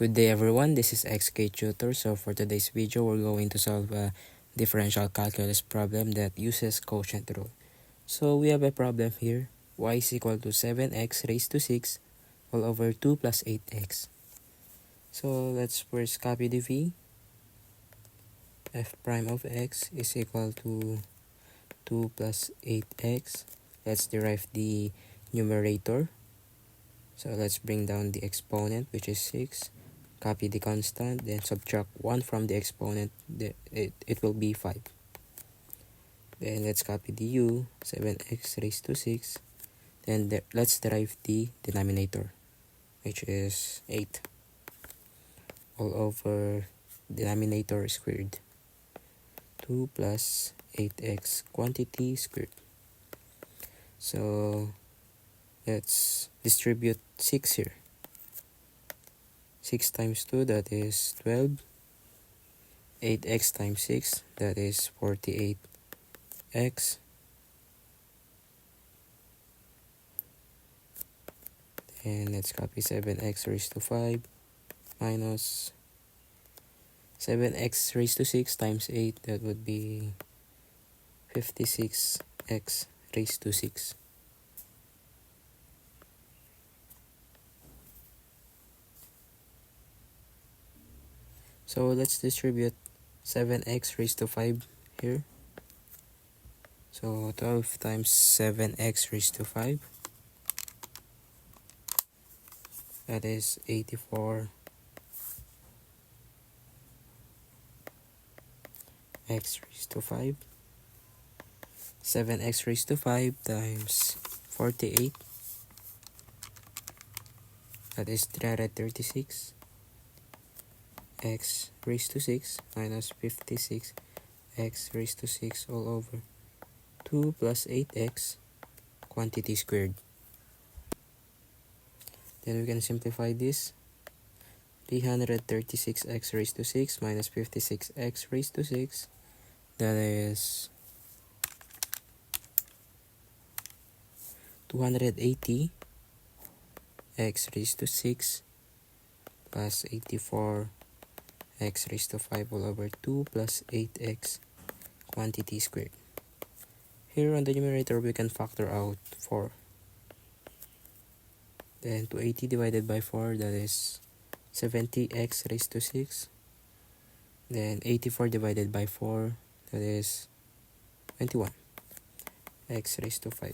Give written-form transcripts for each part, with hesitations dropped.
Good day everyone, this is XK Tutor. So for today's video, we're going to solve a differential calculus problem that uses quotient rule. So we have a problem here, y is equal to 7x raised to 6 all over 2 plus 8x. So let's first copy the v. F prime of x is equal to 2 plus 8x. Let's derive the numerator. So let's bring down the exponent, which is 6. Copy the constant, then subtract 1 from the exponent, it will be 5. Then let's copy the u, 7x raised to 6. Then let's derive the denominator, which is 8 all over denominator squared. 2 plus 8x quantity squared. So let's distribute 6 here. 6 times 2, that is 12. 8x times 6, that is 48x. And let's copy 7x raised to 5 minus 7x raised to 6 times 8, that would be 56x raised to 6. So let's distribute 7x raised to 5 here. So 12 times 7x raised to 5, that is 84 x raised to 5. 7x raised to 5 times 48, that is 336 x raised to 6 minus 56 x raised to 6 all over 2 plus 8x quantity squared. Then we can simplify this. 336x raised to 6 minus 56x raised to 6, that is 280 x raised to 6 plus 84 x raised to 5 all over 2 plus 8x quantity squared. Here on the numerator, we can factor out 4. Then 280 divided by 4, that is 70x raised to 6. Then 84 divided by 4, that is 21 x raised to 5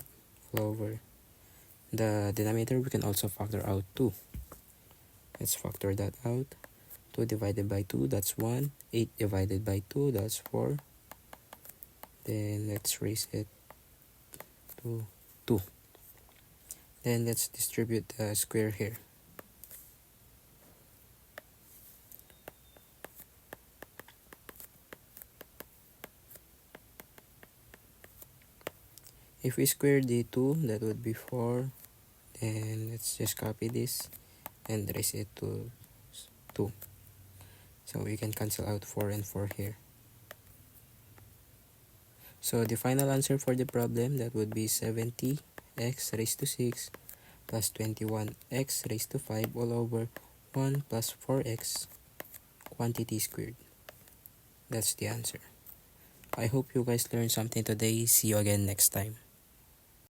all over. The denominator, we can also factor out 2. Let's factor that out. 2 divided by 2, that's 1. 8 divided by 2, that's 4. Then let's raise it to 2. Then let's distribute the square here. If we square the 2, that would be 4. Then let's just copy this and raise it to 2. So we can cancel out 4 and 4 here. So the final answer for the problem, that would be 70x raised to 6 plus 21x raised to 5 all over 1 plus 4x quantity squared. That's the answer. I hope you guys learned something today. See you again next time.